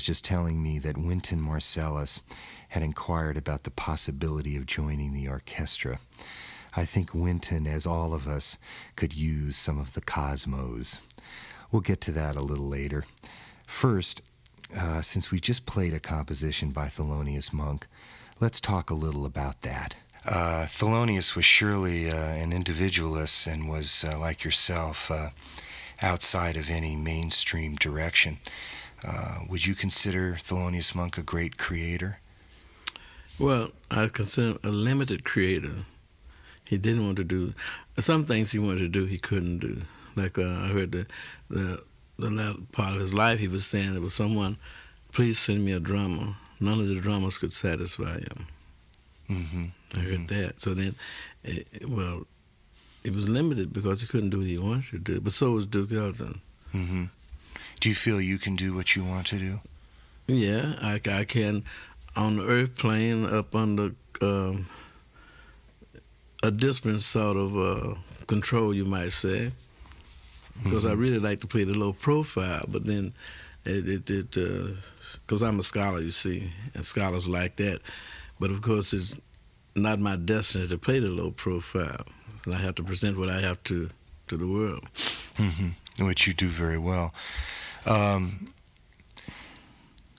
just telling me that Wynton Marsalis had inquired about the possibility of joining the orchestra. I think Wynton, as all of us, could use some of the cosmos. We'll get to that a little later. First, since we just played a composition by Thelonious Monk, let's talk a little about that. Thelonious was surely an individualist and was, like yourself, outside of any mainstream direction. Would you consider Thelonious Monk a great creator? Well, I consider him a limited creator. He didn't want to do some things he wanted to do, he couldn't do. Like I heard the latter part of his life, he was saying there was someone, please send me a drummer. None of the drummers could satisfy him. Mm-hmm. I heard that. So then, it was limited because he couldn't do what he wanted to do. But so was Duke Ellington. Mm-hmm. Do you feel you can do what you want to do? Yeah, I can, on the earth plane, up under a different sort of control, you might say. Because I really like to play the low profile, but then because I'm a scholar, you see, and scholars like that. But of course, it's not my destiny to play the low profile. I have to present what I have to the world. Mm-hmm. Which you do very well.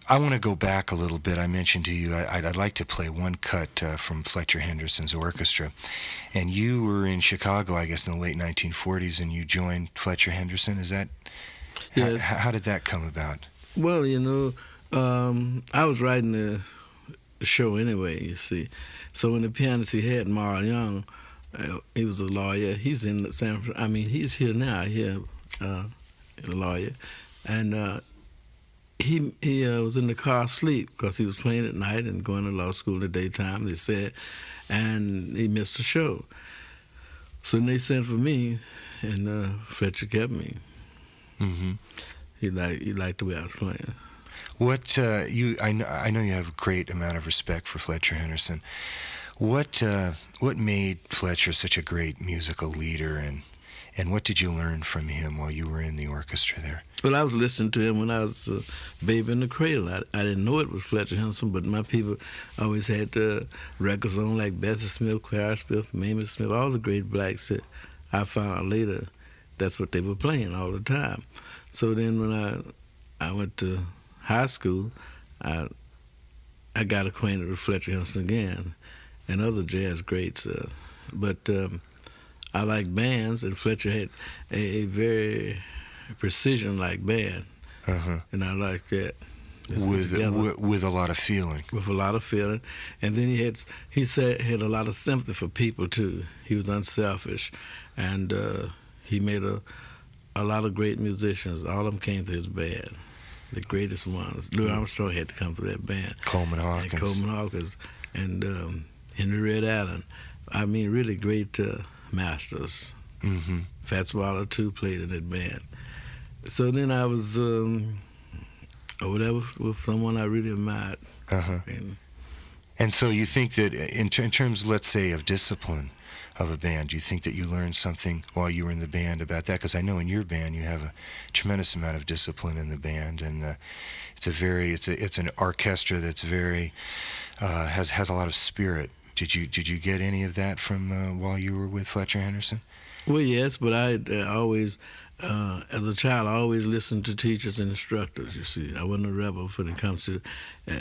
I want to go back a little bit. I mentioned to you I'd like to play one cut from Fletcher Henderson's orchestra. And you were in Chicago, I guess, in the late 1940s, and you joined Fletcher Henderson. Is that... Yes. How did that come about? Well, I was writing the show anyway, you see. So when the pianist he had, Marl Young, he was a lawyer. He's in San Francisco. I mean, he's here now, a lawyer. And he was in the car asleep because he was playing at night and going to law school in the daytime, they said, and he missed the show. So then they sent for me, and Fletcher kept me. Mm-hmm. He liked the way I was playing. I know you have a great amount of respect for Fletcher Henderson. What made Fletcher such a great musical leader, and what did you learn from him while you were in the orchestra there? Well, I was listening to him when I was a baby in the cradle. I didn't know it was Fletcher Henderson, but my people always had records on like Bessie Smith, Clara Smith, Mamie Smith, all the great blacks that I found out later. That's what they were playing all the time. So then when I went to high school, I got acquainted with Fletcher Henderson again and other jazz greats. But I like bands, and Fletcher had a very precision-like band, and I like that. With a lot of feeling. With a lot of feeling, and then he had a lot of sympathy for people too. He was unselfish, and he made a lot of great musicians. All of them came through his band, the greatest ones. Louis Armstrong had to come through that band. Coleman Hawkins. And Henry Red Allen. I mean, really great masters. Mm-hmm. Fats Waller too played in that band. So then I was with someone I really admired. And so you think that in terms, let's say, of discipline of a band, do you think that you learned something while you were in the band about that? Because I know in your band you have a tremendous amount of discipline in the band, and it's an orchestra that's very has a lot of spirit. Did you get any of that from while you were with Fletcher Henderson? Well, yes, but I always, as a child, I always listened to teachers and instructors, you see. I wasn't a rebel when it comes to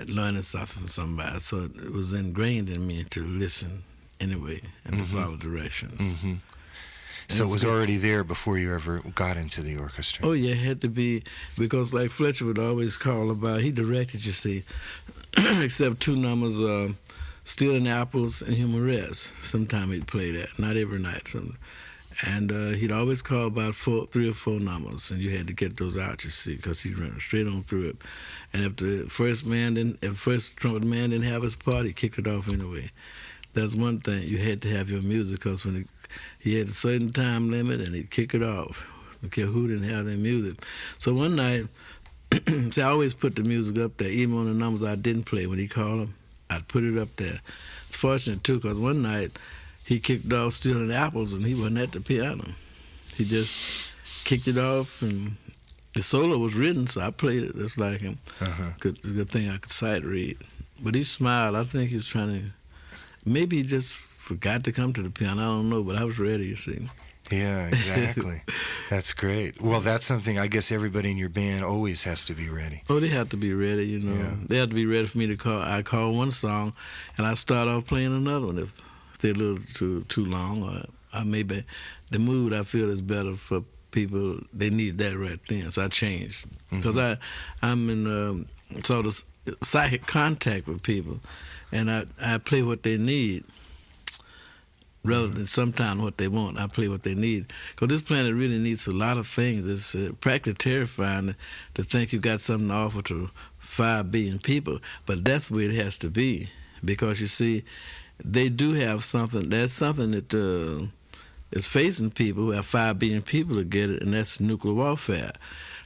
learning something from somebody, so it was ingrained in me to listen anyway and to follow directions. Mm-hmm. So it was already there before you ever got into the orchestra? Oh, yeah, it had to be, because like Fletcher would always call about, he directed, you see, except two numbers, Stealing Apples and Humoresque. Sometime he'd play that, not every night. And he'd always call about 3 or 4 numbers, and you had to get those out, you see, because he'd run straight on through it. And if the first trumpet man didn't have his part, he kicked it off anyway. That's one thing. You had to have your music, because when he had a certain time limit, and he'd kick it off. I don't care who didn't have their music. So one night, see, I always put the music up there, even on the numbers I didn't play. When he called them, I'd put it up there. It's fortunate, too, because one night, he kicked off Stealing Apples, and he wasn't at the piano. He just kicked it off, and the solo was written, so I played it just like him. Good thing I could sight read. But he smiled. I think he was trying to, maybe he just forgot to come to the piano. I don't know, but I was ready, you see. Yeah, exactly. That's great. Well, that's something I guess everybody in your band always has to be ready. Oh, they have to be ready, you know. Yeah. They have to be ready for me to call. I call one song, and I start off playing another one if they're a little too long, or I maybe the mood I feel is better for people. They need that right then, so I change because I'm in sort of psychic contact with people, and I play what they need. Rather than sometimes what they want, I play what they need. Because this planet really needs a lot of things. It's practically terrifying to think you got something to offer to 5 billion people, but that's the way it has to be. Because you see, they do have something. There's something that is facing people who have 5 billion people to get it, and that's nuclear warfare.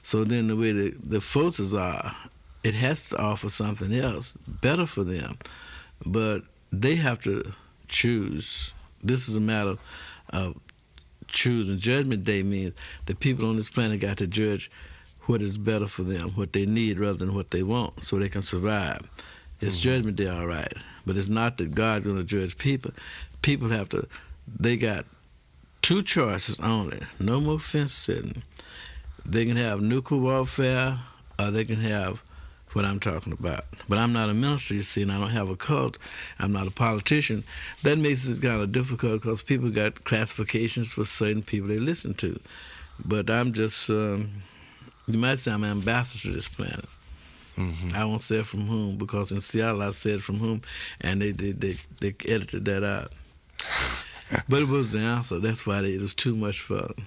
So then the way the forces are, it has to offer something else better for them. But they have to choose. This is a matter of choosing. Judgment Day means the people on this planet got to judge what is better for them, what they need rather than what they want, so they can survive. It's Judgment Day, all right, but it's not that God's going to judge people. People have to, they got 2 choices only, no more fence sitting. They can have nuclear warfare, or they can have what I'm talking about. But I'm not a minister, you see, and I don't have a cult. I'm not a politician. That makes it kind of difficult because people got classifications for certain people they listen to. But I'm just, you might say I'm an ambassador to this planet. I won't say from whom, because in Seattle I said from whom, and they edited that out. But it was the answer. That's why it was too much for them.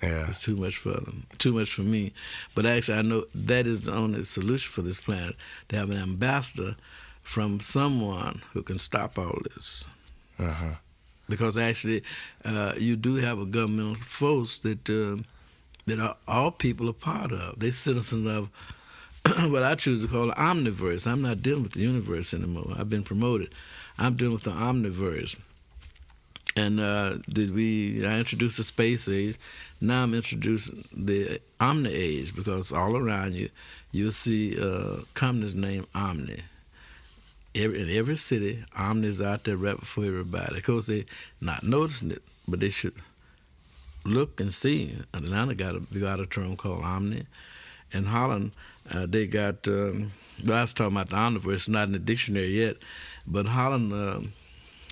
Yeah. It's too much for them, too much for me. But actually, I know that is the only solution for this planet, to have an ambassador from someone who can stop all this. Because actually, you do have a governmental force that all people are part of. They're citizens of what I choose to call the omniverse. I'm not dealing with the universe anymore. I've been promoted. I'm dealing with the omniverse. And I introduced the space age. Now I'm introducing the Omni age, because all around you, you'll see companies named Omni. In every city, Omni is out there right before everybody. Of course, they're not noticing it, but they should look and see. Atlanta got a term called Omni. In Holland, they got, well, I was talking about the omniverse, it's not in the dictionary yet, but Holland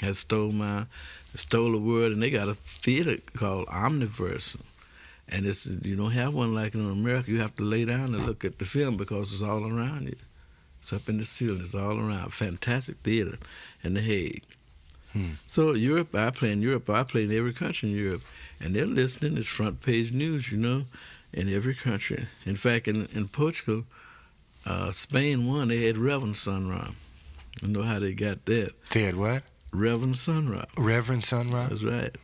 has stole the word, and they got a theater called Omniverse. And it's, you don't have one like in America. You have to lay down and look at the film because it's all around you. It's up in the ceiling. It's all around. Fantastic theater in The Hague. So Europe, I play in Europe. I play in every country in Europe. And they're listening. It's front page news, you know, in every country. In fact, in Portugal, Spain won. They had Reverend Sun Ra. You know how they got that. They had what? Reverend Sun Ra. Reverend Sun Ra? That's right.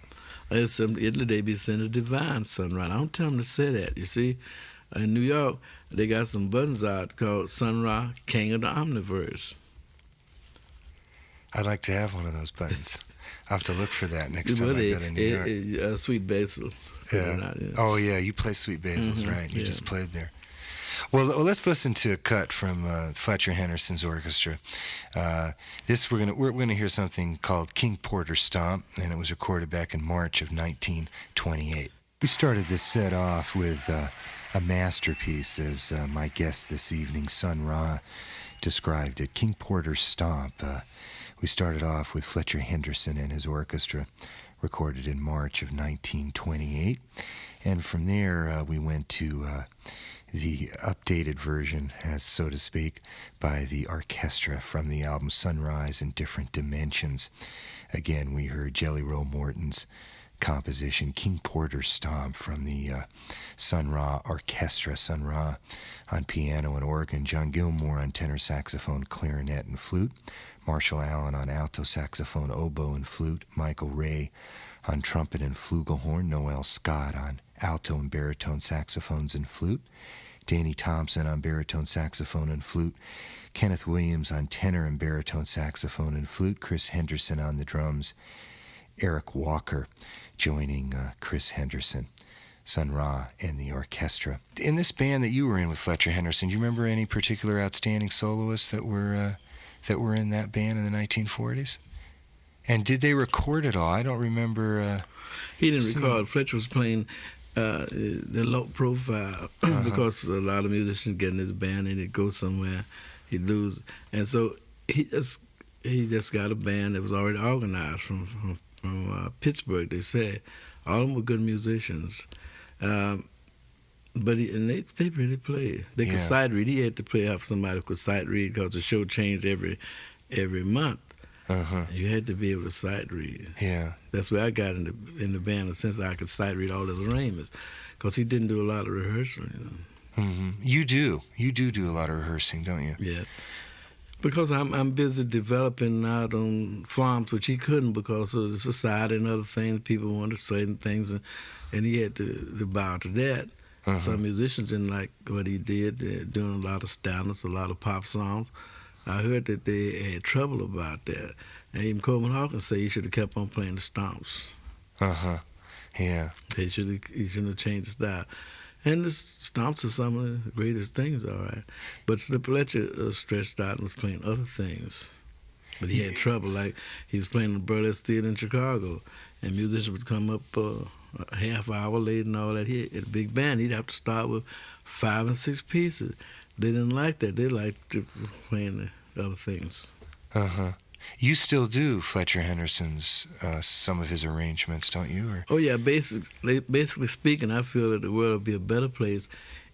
In Italy, they be saying the divine Sun Ra. I don't tell them to say that. You see, in New York, they got some buttons out called Sun Ra, King of the Omniverse. I'd like to have one of those buttons. I'll have to look for that next time I go to New York. Sweet Basil. Yeah. Oh, yeah, you play Sweet Basil's, right? You just played there. Well, let's listen to a cut from Fletcher Henderson's orchestra. We're gonna hear something called King Porter Stomp, and it was recorded back in March of 1928. We started this set off with a masterpiece, as my guest this evening, Sun Ra, described it. King Porter Stomp. We started off with Fletcher Henderson and his orchestra, recorded in March of 1928, and from there we went to the updated version, as so to speak, by the orchestra from the album Sunrise in Different Dimensions. Again, we heard Jelly Roll Morton's composition, King Porter Stomp, from the Sun Ra Orchestra. Sun Ra on piano and organ, John Gilmore on tenor saxophone, clarinet, and flute, Marshall Allen on alto saxophone, oboe, and flute, Michael Ray on trumpet and flugelhorn, Noel Scott on alto and baritone saxophones and flute, Danny Thompson on baritone saxophone and flute, Kenneth Williams on tenor and baritone saxophone and flute, Chris Henderson on the drums, Eric Walker joining Chris Henderson. Sun Ra, and the orchestra. In this band that you were in with Fletcher Henderson, do you remember any particular outstanding soloists that were in that band in the 1940s? And did they record it all? I don't remember. He didn't record. Fletcher was playing the low profile because a lot of musicians get in his band and he'd go somewhere, he'd lose, and so he just got a band that was already organized from Pittsburgh. They said all of them were good musicians, but they really played. They could sight read. He had to play off somebody who could sight read because the show changed every month. You had to be able to sight read. Yeah, that's where I got in the band in the sense I could sight read all his arrangements, because he didn't do a lot of rehearsing. You do a lot of rehearsing, don't you? Yeah, because I'm busy developing out on farms, which he couldn't because of the society and other things. People wanted certain things, and he had to bow to that. Some musicians didn't like what he did. They're doing a lot of standards, a lot of pop songs. I heard that they had trouble about that. And even Coleman Hawkins said he should have kept on playing the Stomps. Yeah. He shouldn't have changed the style. And the Stomps are some of the greatest things, all right. But Fletcher stretched out and was playing other things. But he had trouble. Like, he was playing the Burlesque Theater in Chicago, and musicians would come up a half hour late and all that. At a big band, he'd have to start with 5 and 6 pieces. They didn't like that. They liked playing the other things. You still do Fletcher Henderson's some of his arrangements, don't you? Or? Oh yeah, basically speaking, I feel that the world would be a better place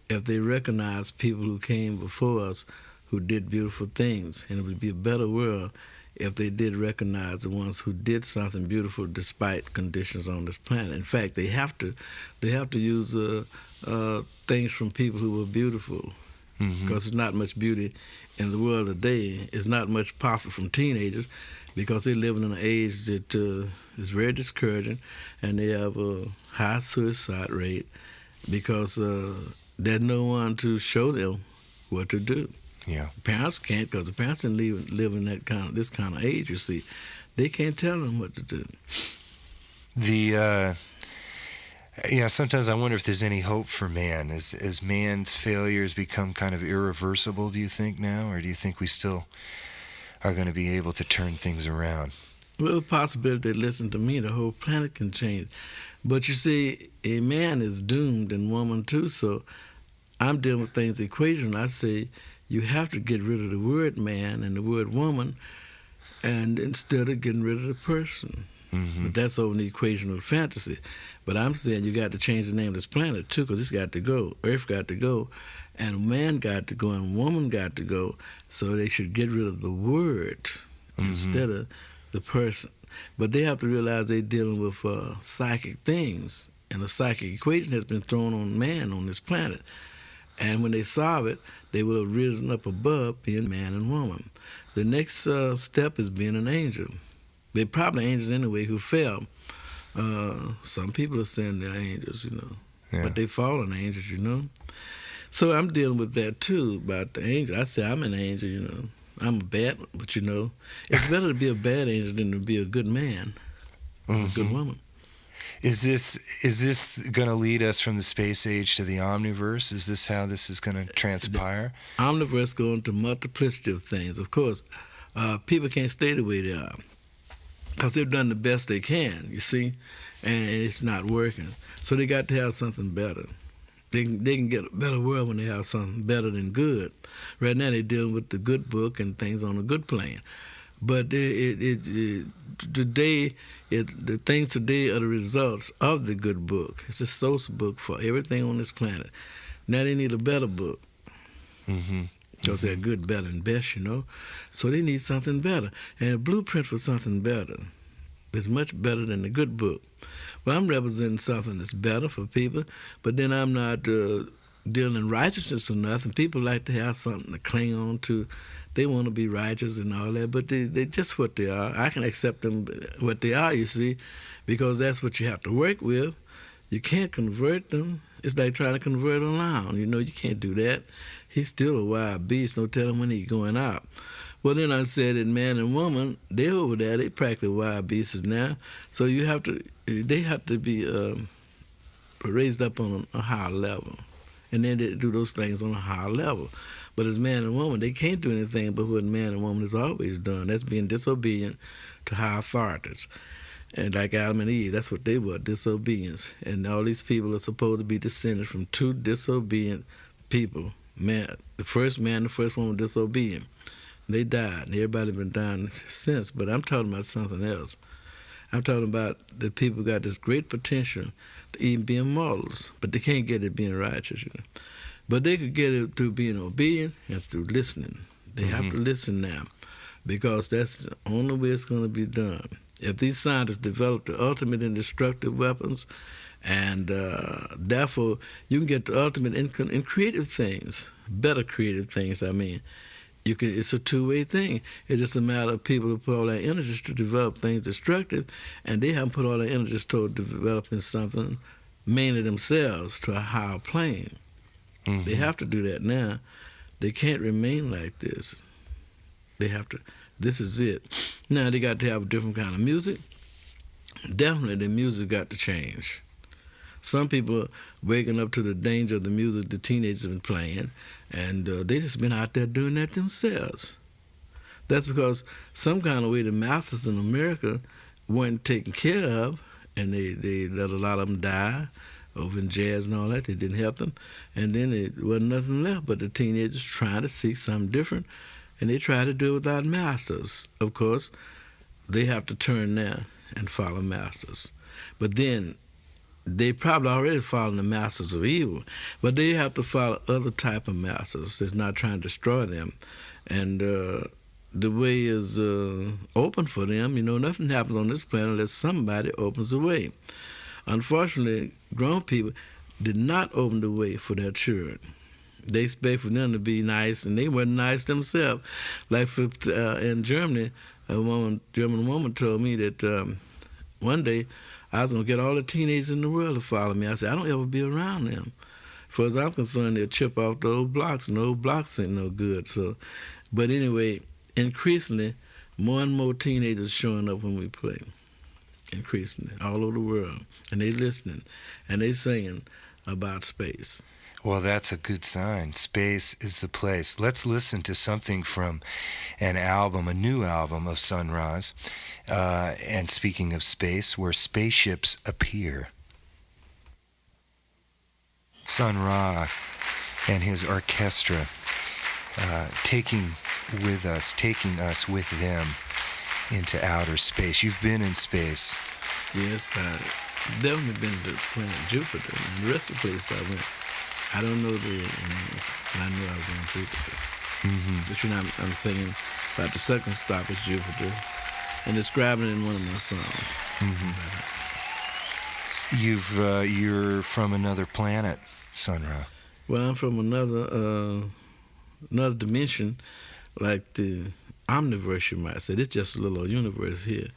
if they recognized people who came before us who did beautiful things, and it would be a better world if they did recognize the ones who did something beautiful despite conditions on this planet. In fact, they have to use things from people who were beautiful, because there's not much beauty in the world today. It's not much possible from teenagers, because they're living in an age that is very discouraging, and they have a high suicide rate because there's no one to show them what to do. Yeah, parents can't, because the parents didn't live in this kind of age. You see, they can't tell them what to do. Sometimes I wonder if there's any hope for man. As man's failures become kind of irreversible, do you think now? Or do you think we still are going to be able to turn things around? Well, the possibility that, listen to me, the whole planet can change. But you see, a man is doomed, and woman too, so I'm dealing with things equation. I say you have to get rid of the word man and the word woman, and instead of getting rid of the person. But that's over the equation of fantasy. But I'm saying you got to change the name of this planet too, because it's got to go. Earth got to go, and man got to go, and woman got to go. So they should get rid of the word instead of the person. But they have to realize they're dealing with psychic things, and the psychic equation has been thrown on man on this planet. And when they solve it, they will have risen up above being man and woman. The next step is being an angel. They're probably angels anyway who fell. Some people are saying they're angels, but they fallen angels, So I'm dealing with that too, about the angel. I say I'm an angel, I'm a bad one, but it's better to be a bad angel than to be a good man, a good woman. Is this going to lead us from the space age to the omniverse? Is this how this is going to transpire? The omniverse going to multiplicity of things. Of course, people can't stay the way they are, because they've done the best they can, you see, and it's not working. So they got to have something better. They can get a better world when they have something better than good. Right now they're dealing with the good book and things on a good plane. But the things today are the results of the good book. It's a source book for everything on this planet. Now they need a better book. Because they're good, better, and best, So they need something better. And a blueprint for something better is much better than the good book. Well, I'm representing something that's better for people, but then I'm not dealing in righteousness or nothing. People like to have something to cling on to. They want to be righteous and all that, but they're just what they are. I can accept them what they are, you see, because that's what you have to work with. You can't convert them. It's like trying to convert a lion. You can't do that. He's still a wild beast. No telling when he's going out. Well, then I said that man and woman, they're over there. They practically wild beasts now. So they have to be but raised up on a higher level. And then they do those things on a higher level. But as man and woman, they can't do anything but what man and woman has always done. That's being disobedient to high authorities. And like Adam and Eve, that's what they were, disobedience. And all these people are supposed to be descended from two disobedient people. Man, the first man and the first woman were disobedient. They died, and everybody been dying since. But I'm talking about something else. I'm talking about that people got this great potential to even be immortals, but they can't get it being righteous. You know? But they could get it through being obedient and through listening. They have to listen now, because that's the only way it's going to be done. If these scientists develop the ultimate and destructive weapons, and therefore you can get the ultimate in creative things, better creative things, I mean. It's a two-way thing. It's just a matter of people who put all their energies to develop things destructive, and they haven't put all their energies toward developing something, mainly themselves, to a higher plane. Mm-hmm. They have to do that now. They can't remain like this. They have to. This is it. Now they got to have a different kind of music. Definitely the music got to change. Some people are waking up to the danger of the music the teenagers have been playing, and they just been out there doing that themselves. That's because some kind of way the masters in America weren't taken care of, and they let a lot of them die over in jazz and all that. They didn't help them. And then there wasn't nothing left but the teenagers trying to seek something different, and they try to do it without masters. Of course, they have to turn now and follow masters. But then they probably already following the masters of evil, but they have to follow other type of masters that's not trying to destroy them. And the way is open for them. You know, nothing happens on this planet unless somebody opens the way. Unfortunately, grown people did not open the way for their children. They expect for them to be nice, and they weren't nice themselves. Like in Germany, a German woman told me that one day I was going to get all the teenagers in the world to follow me. I said, I don't ever be around them. As far as I'm concerned, they'll chip off the old blocks, and the old blocks ain't no good. So, but anyway, increasingly, more and more teenagers showing up when we play. Increasingly, all over the world. And they listening, and they singing about space. Well, that's a good sign. Space is the place. Let's listen to something from an album, a new album of Sun Ra's. And speaking of space, where spaceships appear. Sun Ra and his orchestra taking us with them into outer space. You've been in space. Yes, I've definitely been to planet Jupiter, and the rest of the place I went. I don't know the names, but I knew I was on Jupiter. Mm-hmm. Which I'm singing about the second stop is Jupiter, and describing it in one of my songs. Mm-hmm. You're from another planet, Sun Ra. Well, I'm from another dimension, like the omniverse, you might say. It's just a little universe here.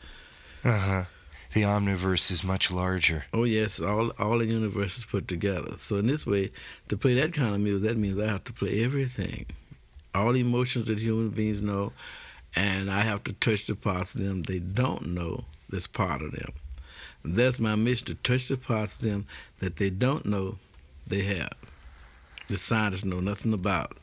Uh-huh. The omniverse is much larger. Oh, yes, all the universes put together. So in this way, to play that kind of music, that means I have to play everything. All the emotions that human beings know, and I have to touch the parts of them they don't know that's part of them. And that's my mission, to touch the parts of them that they don't know they have. The scientists know nothing about.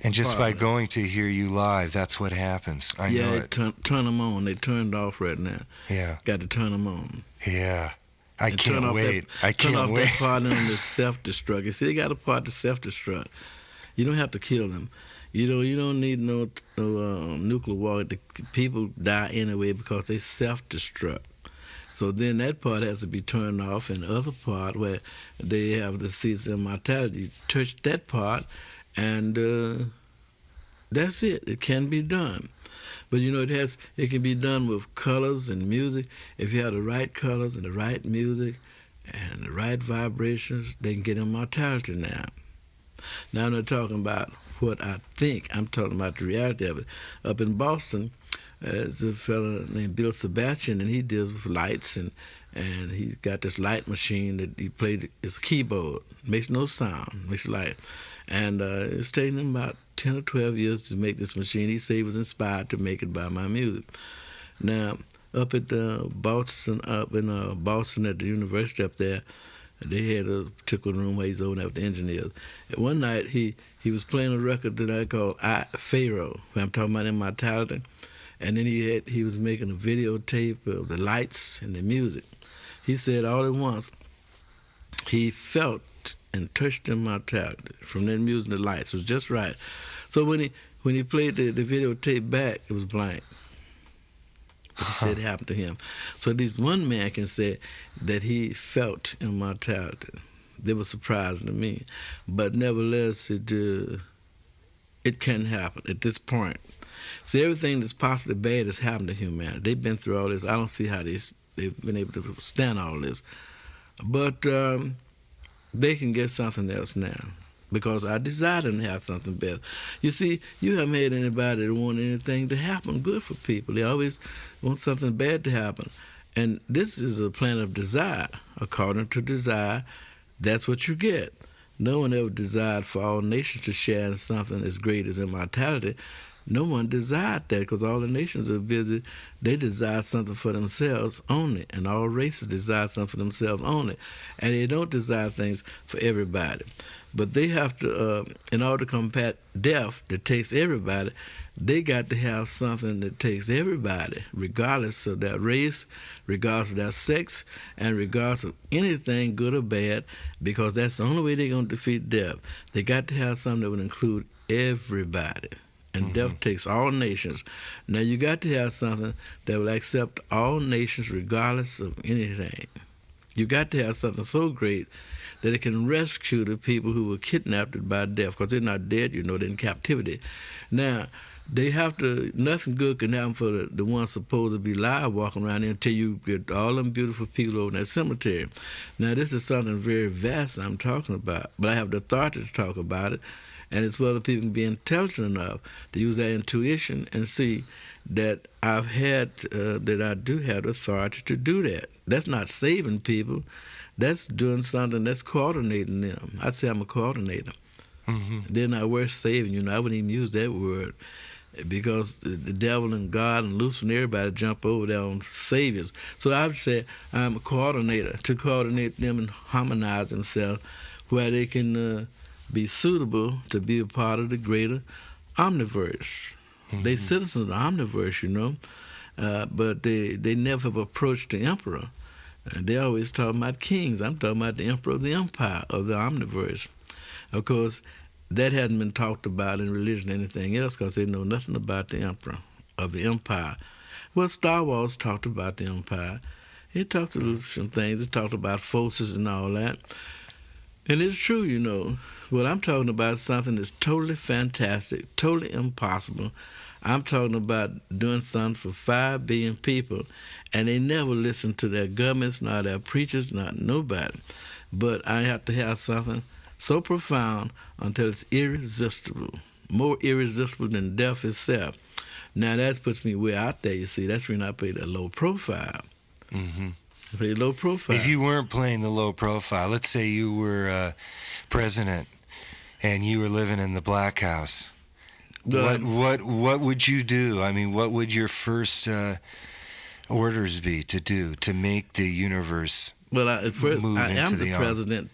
And just by going to hear you live, that's what happens. I know it. Turn them on. They turned off right now. Yeah. Got to turn them on. Yeah. I can't wait. Turn off that part on the self-destruct. You see, they got a part to self-destruct. You don't have to kill them. You don't need no nuclear war. The people die anyway because they self-destruct. So then that part has to be turned off, and the other part where they have the seeds of mortality, you touch that part, and that's it. It can be done. But it can be done with colors and music. If you have the right colors and the right music and the right vibrations, they can get immortality now. Now I'm not talking about what I think. I'm talking about the reality of it. Up in Boston, there's a fellow named Bill Sebastian, and he deals with lights, and he got this light machine that he played. It's a keyboard. Makes no sound. Makes light. And it's taken him about 10 or 12 years to make this machine. He said he was inspired to make it by my music. Now, up at Boston at the university up there, They had a particular room where he's over there with the engineers. And one night he was playing a record that I call Pharaoh, where I'm talking about immortality. And then he was making a videotape of the lights and the music. He said all at once he felt and touched immortality from that music and the lights. It was just right. So when he played the videotape back, it was blank. He said it happened to him. So at least one man can say that he felt immortality. That was surprising to me. But nevertheless, it can happen at this point. See, everything that's possibly bad has happened to humanity. They've been through all this. I don't see how they've been able to stand all this. But they can get something else now, because I desire them to have something better. You see, you haven't had anybody that want anything to happen good for people. They always want something bad to happen. And this is a plan of desire. According to desire, that's what you get. No one ever desired for all nations to share in something as great as immortality. No one desired that, because all the nations are busy. They desire something for themselves only, and all races desire something for themselves only. And they don't desire things for everybody. But they have to, in order to combat death that takes everybody, they got to have something that takes everybody, regardless of their race, regardless of their sex, and regardless of anything good or bad, because that's the only way they're going to defeat death. They got to have something that would include everybody. And death takes all nations. Now you got to have something that will accept all nations regardless of anything. You got to have something so great that it can rescue the people who were kidnapped by death, because they're not dead, they're in captivity. Now, they have to, nothing good can happen for the ones supposed to be alive walking around there until you get all them beautiful people over in that cemetery. Now, this is something very vast I'm talking about, but I have the authority to talk about it. And it's whether people can be intelligent enough to use their intuition and see that I do have the authority to do that. That's not saving people. That's doing something that's coordinating them. I'd say I'm a coordinator. Mm-hmm. They're not worth saving. I wouldn't even use that word, because the devil and God and Lucifer and everybody jump over there on saviors. So I would say I'm a coordinator, to coordinate them and harmonize themselves where they can be suitable to be a part of the greater omniverse. Mm-hmm. They citizens of the omniverse, but they never have approached the emperor. They always talk about kings. I'm talking about the emperor of the empire of the omniverse. Of course, that hadn't been talked about in religion or anything else, because they know nothing about the emperor of the empire. Well, Star Wars talked about the empire. It talked about some things. It talked about forces and all that. And it's true, What I'm talking about is something that's totally fantastic, totally impossible. I'm talking about doing something for 5 billion people, and they never listen to their governments, nor their preachers, not nobody. But I have to have something so profound until it's irresistible, more irresistible than death itself. Now that puts me way out there, you see. That's when I play the low profile. Mm-hmm. I play low profile. If you weren't playing the low profile, let's say you were president and you were living in the Black House, what would you do? I mean, what would your first orders be to do to make the universe Well, at first, move I into am the president, President.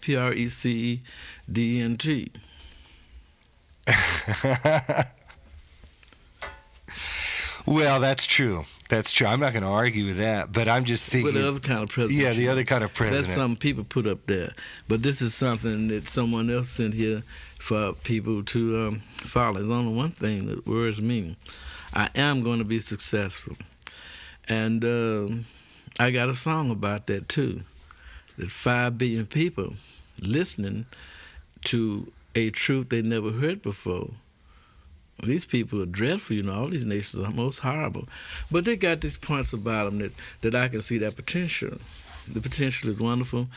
Well, that's true. That's true. I'm not going to argue with that, but I'm just thinking. Well, the other kind of president. Yeah, the other kind of president. That's something people put up there. But this is something that someone else sent here for people to follow. There's only one thing that worries me. I am going to be successful. And I got a song about that, too. That 5 billion people listening to a truth they never heard before. These people are dreadful, all these nations are most horrible. But they got these points about them that I can see that potential. The potential is wonderful.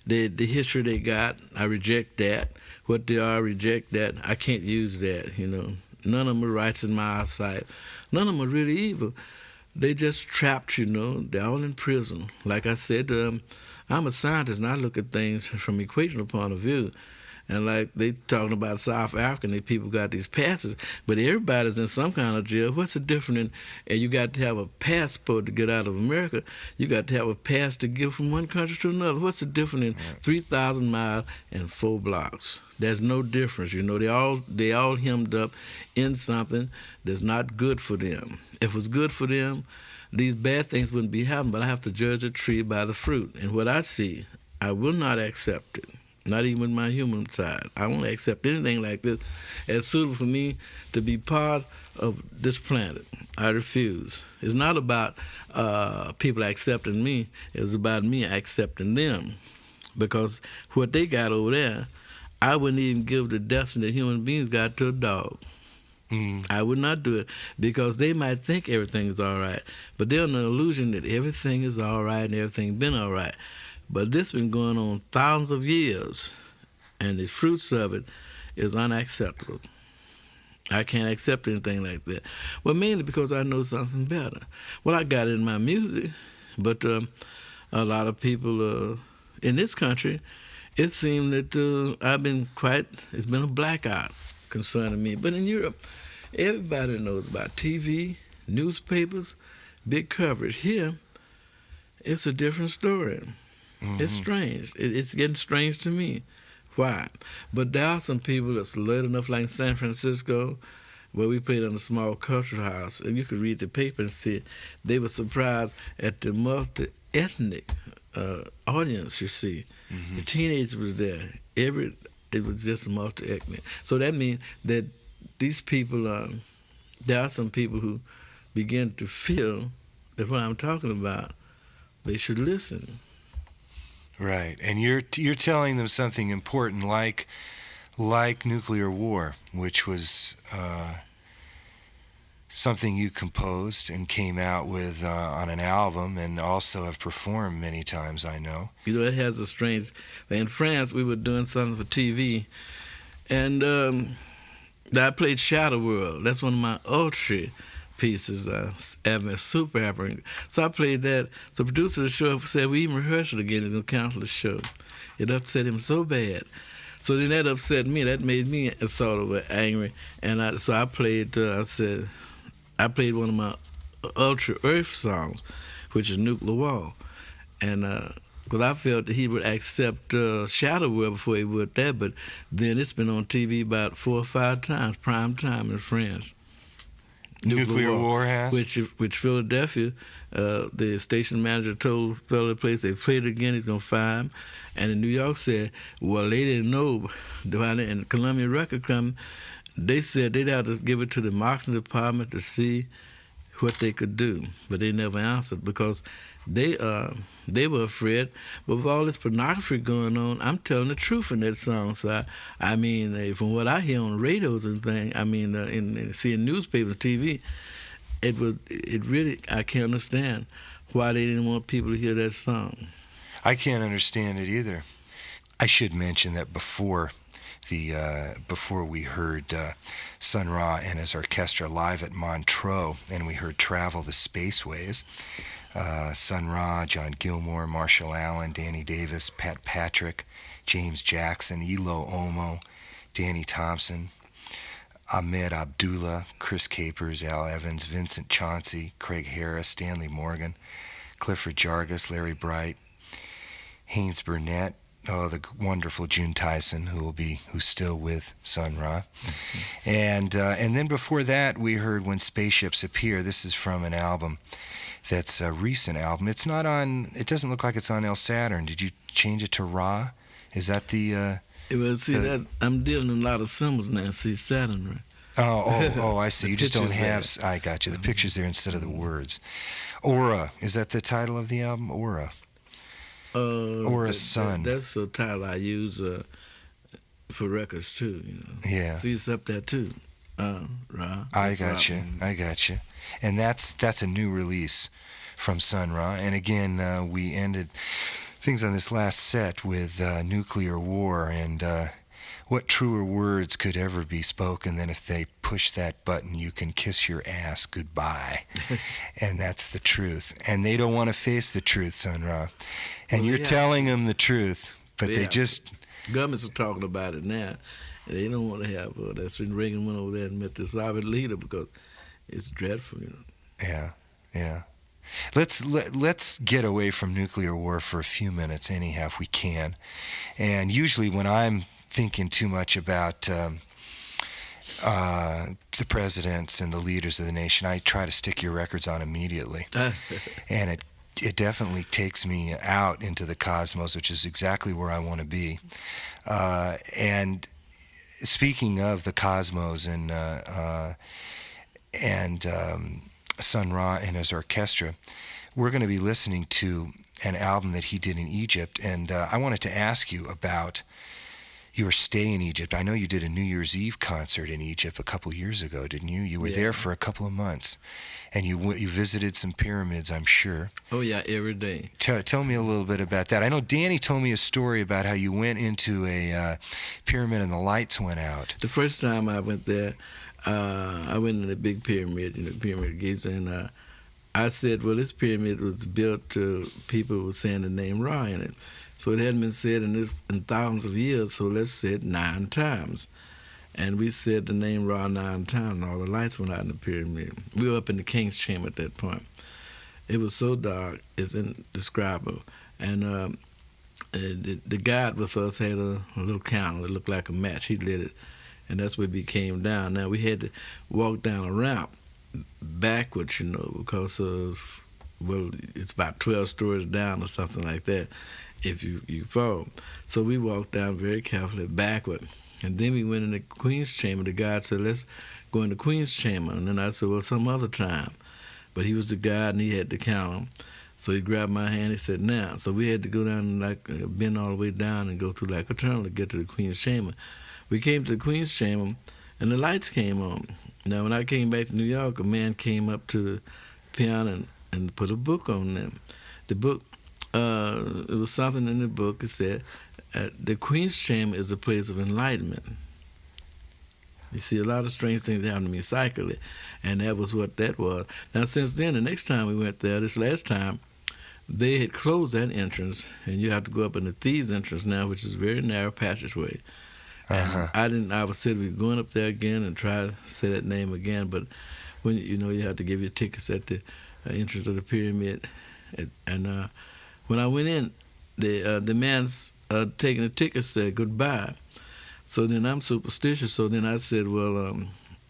The history they got, I reject that. What they are, I reject that. I can't use that, None of them are righteous in my eyesight. None of them are really evil. They just trapped, They're all in prison. Like I said, I'm a scientist, and I look at things from equational point of view. And like they talking about South Africa, and the people got these passes, but everybody's in some kind of jail. What's the difference? And you got to have a passport to get out of America. You got to have a pass to get from one country to another. What's the difference in 3,000 miles and 4 blocks? There's no difference. You know, they all hemmed up in something that's not good for them. If it was good for them, these bad things wouldn't be happening. But I have to judge a tree by the fruit. And what I see, I will not accept it. Not even with my human side. I won't accept anything like this as suitable for me to be part of this planet. I refuse. It's not about people accepting me. It's about me accepting them. Because what they got over there, I wouldn't even give the destiny that human beings got to a dog. I would not do it because they might think everything is all right, but they're under the illusion that everything is all right and everything's been all right. But this has been going on thousands of years, and the fruits of it is unacceptable. I can't accept anything like that. Well, mainly because I know something better. Well, I got it in my music, but a lot of people in this country, it seemed that it's been a blackout concerning me. But in Europe, everybody knows about TV, newspapers, big coverage. Here, it's a different story. It's strange. It's getting strange to me. Why? But there are some people that's late enough, like in San Francisco, where we played in a small cultural house, and you could read the paper and see they were surprised at the multi-ethnic audience, you see. The teenagers was there. It was just multi-ethnic. So that means that these people, there are some people who begin to feel that what I'm talking about, they should listen. Right, and you're telling them something important, like Nuclear War, which was something you composed and came out with on an album, and also have performed many times, I know. You know, it has a strange. In France, we were doing something for TV, and I played Shadow World. That's one of my ultra pieces, super happy. So I played that. So the producer of the show said, we even rehearsed it again. He's going to cancel the show. It upset him so bad. So then that upset me. That made me sort of angry. And I played, I played one of my Ultra Earth songs, which is Nuclear War. And because I felt that he would accept Shadow World before he would that. But then it's been on TV about 4 or 5 times, prime time in France. Nuclear War has? Which Philadelphia, the station manager told Philadelphia place, they played it again, he's going to fire him. And in New York said, well, they didn't know. And Columbia Record Company, they said they'd have to give it to the marketing department to see what they could do. But they never answered because they were afraid. But with all this pornography going on, I'm telling the truth in that song. So I mean, from what I hear on radios and things, I mean, in seeing newspapers, TV, it really, I can't understand why they didn't want people to hear that song. I can't understand it either. I should mention that before we heard Sun Ra and his orchestra live at Montreux, and we heard Travel the Spaceways, Sun Ra, John Gilmore, Marshall Allen, Danny Davis, Pat Patrick, James Jackson, Elo Omo, Danny Thompson, Ahmed Abdullah, Chris Capers, Al Evans, Vincent Chauncey, Craig Harris, Stanley Morgan, Clifford Jargus, Larry Bright, Haynes Burnett, the wonderful June Tyson, who's still with Sun Ra. And then before that, we heard When Spaceships Appear. This is from an album that's a recent album. It doesn't look like it's on El Saturn. Did you change it to Ra? Is that the... that I'm dealing in a lot of symbols now. See, Saturn, right? Oh, I see. You just don't have... I got you. The picture's there instead of the words. Aura. Is that the title of the album? Aura. Aura Sun. That's a title I use for records, too. You know. Yeah. See, it's up there, too. Ra. I got you. And that's a new release from Sun Ra. And again, we ended things on this last set with Nuclear War, and what truer words could ever be spoken than if they push that button, you can kiss your ass goodbye. And that's the truth. And they don't want to face the truth, Sun Ra. And you're telling them the truth, but they just Governments are talking about it now. And they don't want to have that's when Reagan went over there and met the Soviet leader because it's dreadful, you know. Yeah, yeah. Let's get away from nuclear war for a few minutes, anyhow, if we can. And usually, when I'm thinking too much about the presidents and the leaders of the nation, I try to stick your records on immediately, and it definitely takes me out into the cosmos, which is exactly where I want to be. And speaking of the cosmos and Sun Ra and his orchestra, we're going to be listening to an album that he did in Egypt, and I wanted to ask you about your stay in Egypt. I know you did a New Year's Eve concert in Egypt a couple years ago, didn't you? You were there for a couple of months, and you visited some pyramids, I'm sure. Oh, yeah, every day. Tell me a little bit about that. I know Danny told me a story about how you went into a pyramid and the lights went out. The first time I went there, I went in the big pyramid, the Pyramid of Giza, and I said, well, this pyramid was built to people who were saying the name Ra in it. So it hadn't been said in thousands of years, so let's say it 9 times. And we said the name Ra 9 times, and all the lights went out in the pyramid. We were up in the king's chamber at that point. It was so dark, it's indescribable. And the guide with us had a little candle. It looked like a match. He lit it, and that's where we came down. Now, we had to walk down a ramp backwards, because of, well, it's about 12 stories down or something like that if you fall. So we walked down very carefully backward. And then we went in the Queen's chamber. The guide said, let's go in the Queen's chamber. And then I said, well, some other time. But he was the guide, and he had to count them. So he grabbed my hand. He said, now. So we had to go down and bend all the way down and go through like a tunnel to get to the Queen's chamber. We came to the Queen's chamber, and the lights came on. Now, when I came back to New York, a man came up to the piano and put a book on them. The book, it was something in the book. It said, the Queen's chamber is a place of enlightenment. You see, a lot of strange things happen to me psychically, and that was what that was. Now, since then, the next time we went there, this last time, they had closed that entrance, and you have to go up in the thieves' entrance now, which is a very narrow passageway. And I was said we were going up there again and try to say that name again, but when you have to give your tickets at the entrance of the pyramid. And when I went in, the man's taking the ticket said goodbye. So then I'm superstitious. So then I said, well,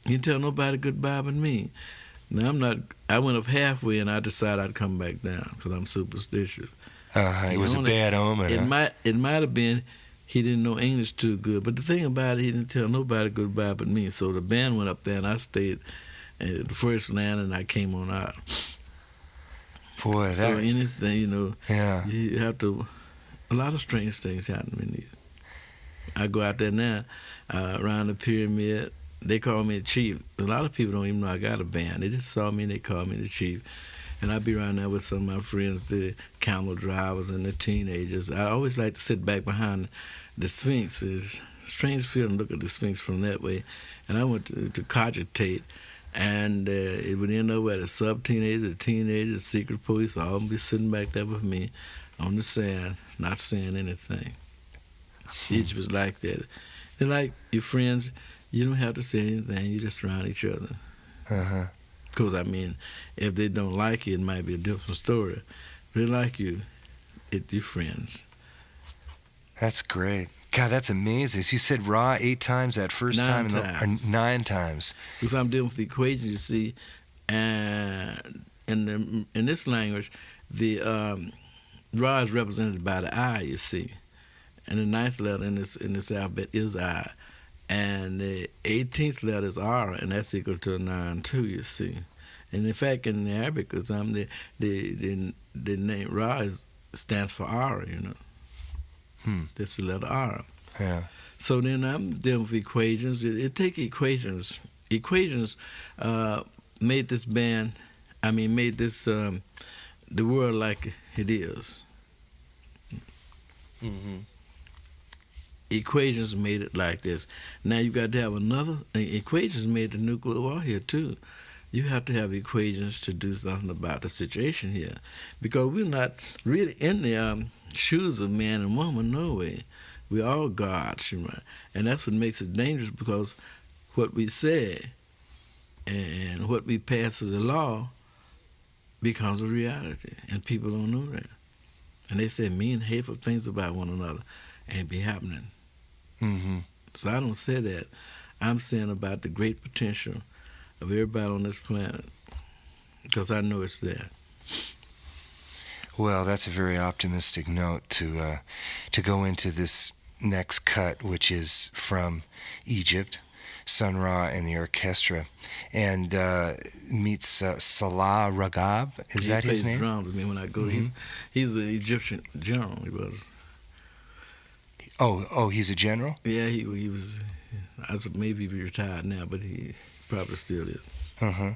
you tell nobody goodbye but me. Now I'm not. I went up halfway and I decided I'd come back down because I'm superstitious. It was a bad omen. It might have been he didn't know English too good. But the thing about it, he didn't tell nobody goodbye but me. So the band went up there and I stayed at the first land and I came on out. Boy, that. So anything, Yeah. you have to. A lot of strange things happen to me. I go out there now, around the pyramid. They call me the chief. A lot of people don't even know I got a band. They just saw me and they called me the chief. And I be around there with some of my friends, the camel drivers and the teenagers. I always like to sit back behind the Sphinx. It's a strange feeling to look at the Sphinx from that way. And I went to cogitate. And it would end up where the sub-teenagers, the teenagers, the secret police, all be sitting back there with me on the sand, not saying anything. Egypt was like that. They're like your friends. You don't have to say anything. You just surround each other. Because, if they don't like you, it might be a different story. If they like you, it's your friends. That's great. God, that's amazing. So you said Ra 8 times that first 9 time? times. 9 times. Because I'm dealing with the equations, you see. And in this language, the Ra is represented by the I, you see. And the 9th letter in this alphabet is I. And the 18th letter is R, and that's equal to 9 too, you see. And in fact, in the Arabic, because the name Ra stands for R, That's the letter R. Yeah. So then I'm dealing with equations. It take equations. Equations made this band, made this, the world like it is. Mm-hmm. Equations made it like this. Now you got to have another. Equations made the nuclear war here too. You have to have equations to do something about the situation here, because we're not really in the shoes of man and woman, no way. We all gods, and that's what makes it dangerous, because what we say and what we pass as a law becomes a reality, and people don't know that. And they say mean, hateful things about one another and be happening. Mm-hmm. So I don't say that. I'm saying about the great potential of everybody on this planet, because I know it's there. Well, that's a very optimistic note to go into this next cut, which is from Egypt, Sun Ra and the orchestra, and meets Salah Ragab. Is that his name? He plays drums with me when I go. Mm-hmm. He's an Egyptian general. He was. Oh, he's a general? Yeah, he was. Maybe retired now, but he probably still is. Uh-huh.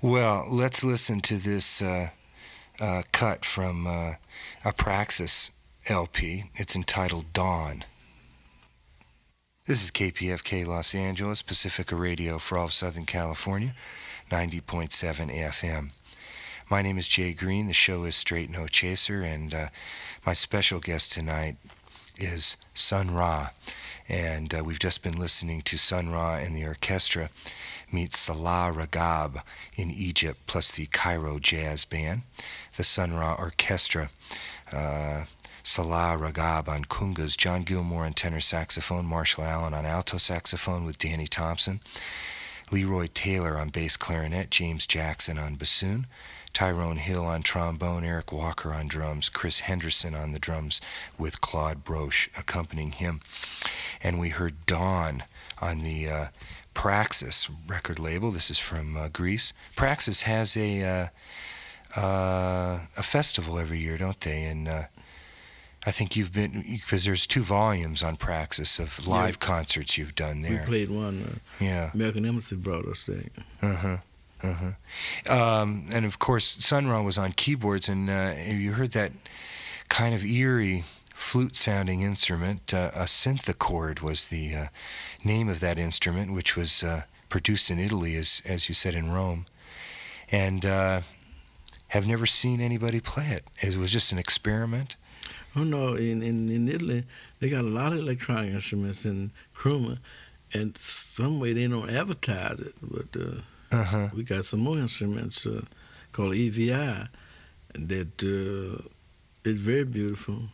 Well, let's listen to this cut from Apraxis LP. It's entitled Dawn. This is KPFK Los Angeles, Pacifica Radio for all of Southern California, 90.7 FM. My name is Jay Green. The show is Straight No Chaser, and my special guest tonight is Sun Ra. And we've just been listening to Sun Ra and the orchestra meet Salah Ragab in Egypt, plus the Cairo Jazz Band. The Sun Ra Orchestra, Salah Ragab on congas, John Gilmore on tenor saxophone, Marshall Allen on alto saxophone with Danny Thompson, Leroy Taylor on bass clarinet, James Jackson on bassoon, Tyrone Hill on trombone, Eric Walker on drums, Chris Henderson on the drums with Claude Broche accompanying him. And we heard Dawn on the Praxis record label. This is from Greece. Praxis has a festival every year, don't they? And I think you've been, because there's 2 volumes on Praxis of live concerts you've done there. We played one. Yeah. American Embassy brought us there. Uh-huh. And of course, Sun Ra was on keyboards, and you heard that kind of eerie flute-sounding instrument. A synthochord was the name of that instrument, which was produced in Italy, as you said, in Rome. And have never seen anybody play it. It was just an experiment. Oh no! In Italy, they got a lot of electronic instruments in Kruma, and some way they don't advertise it, but. We got some more instruments called EVI that is very beautiful.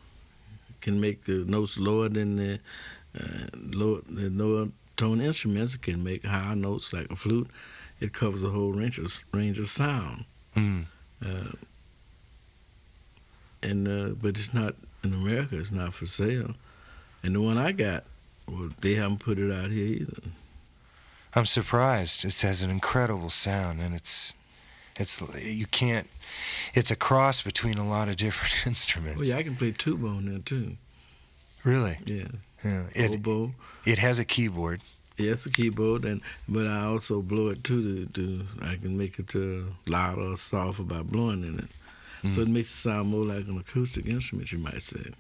Can make the notes lower than the lower tone instruments. It can make higher notes like a flute. It covers a whole range of sound. Mm. But it's not in America. It's not for sale. And the one I got, well, they haven't put it out here either. I'm surprised. It has an incredible sound, and it's a cross between a lot of different instruments. Oh yeah, I can play tuba on there too. Really? Yeah. Oboe. It has a keyboard. Yeah, it's a keyboard, but I also blow it too. I can make it loud or soft by blowing in it. Mm. So it makes it sound more like an acoustic instrument, you might say.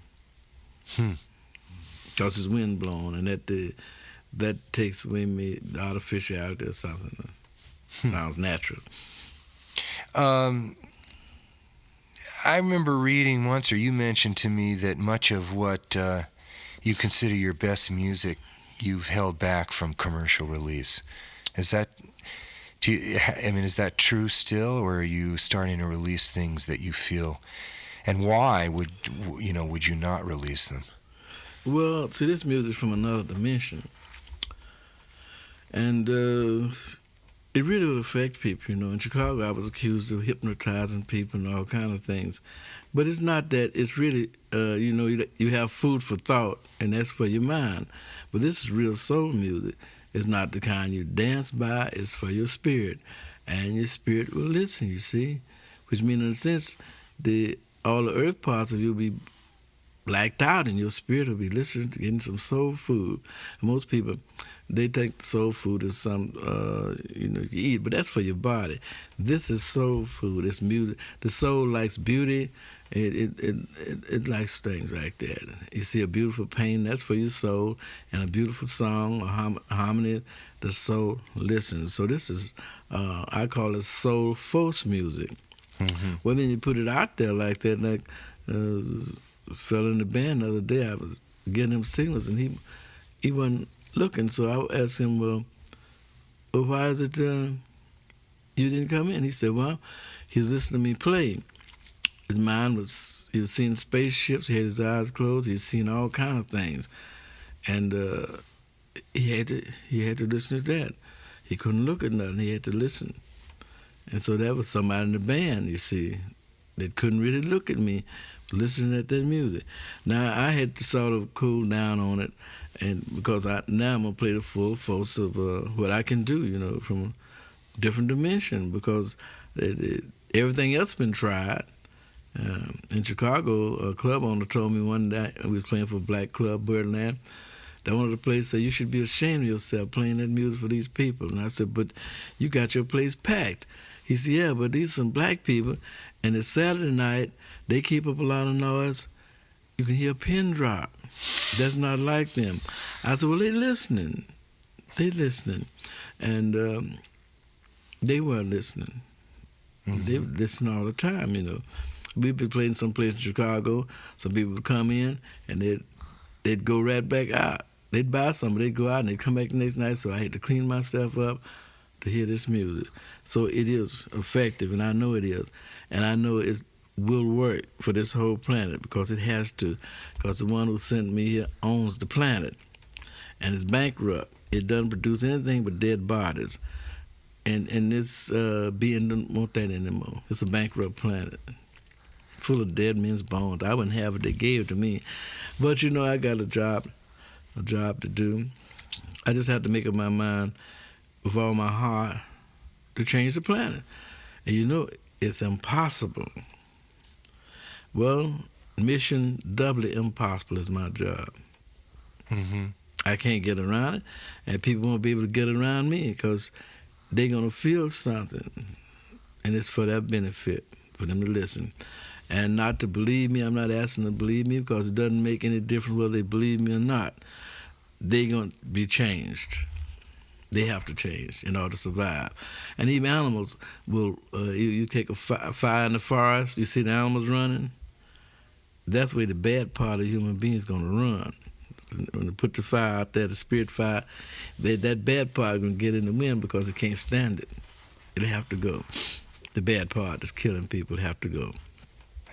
Because it's wind blown, and that takes away the artificiality or something. Sounds natural. I remember reading once, or you mentioned to me, that much of what you consider your best music you've held back from commercial release. Is that true still, or are you starting to release things that you feel, and why would you not release them? Well, see, this music is from another dimension. And it really would affect people, In Chicago, I was accused of hypnotizing people and all kind of things. But it's not that. It's really, you have food for thought, and that's for your mind. But this is real soul music. It's not the kind you dance by. It's for your spirit. And your spirit will listen, you see. Which means, in a sense, all the earth parts of you will be blacked out, and your spirit will be listening to getting some soul food. And most people, they think soul food is some, you eat, but that's for your body. This is soul food. It's music. The soul likes beauty. It likes things like that. You see a beautiful painting, that's for your soul, and a beautiful song or harmony, the soul listens. So this is, I call it soul force music. Mm-hmm. Well, then you put it out there like that. Like a fellow in the band the other day, I was getting him signals, and he wasn't looking. So I asked him, well, why is it you didn't come in? He said, well, he's listening to me play. His mind was, he was seeing spaceships, he had his eyes closed, he was seeing all kind of things. And he had to listen to that. He couldn't look at nothing, he had to listen. And so that was somebody in the band, you see, that couldn't really look at me, listening at that music. Now, I had to sort of cool down on it, and because now I'm going to play the full force of what I can do, you know, from a different dimension, because everything else been tried. In Chicago, a club owner told me one day, we was playing for a black club, Birdland, the owner of the place said, you should be ashamed of yourself playing that music for these people. And I said, but you got your place packed. He said, yeah, but these are some black people, and it's Saturday night, they keep up a lot of noise. You can hear a pin drop. That's not like them. I said, well, they listening. They listening. And they weren't listening. Mm-hmm. They would listen all the time, you know. We'd be playing someplace in Chicago, some people would come in, and they'd go right back out. They'd buy something, they'd go out, and they'd come back the next night, so I had to clean myself up to hear this music. So it is effective, and I know it is. And I know it will work for this whole planet, because it has to, because the one who sent me here owns the planet, and it's bankrupt. It doesn't produce anything but dead bodies. And this being don't want that anymore. It's a bankrupt planet, full of dead men's bones. I wouldn't have it, they gave it to me. But you know, I got a job to do. I just have to make up my mind with all my heart to change the planet. And you know, it's impossible. Well, mission doubly impossible is my job. Mm-hmm. I can't get around it, and people won't be able to get around me, because they're going to feel something, and it's for their benefit, for them to listen. And not to believe me, I'm not asking them to believe me, because it doesn't make any difference whether they believe me or not. They're going to be changed. They have to change in order to survive. And even animals will, you take a fire in the forest, you see the animals running, that's where the bad part of human beings is going to run. When they put the fire out there, the spirit fire, that bad part is going to get in the wind because it can't stand it. It'll have to go. The bad part that's killing people have to go.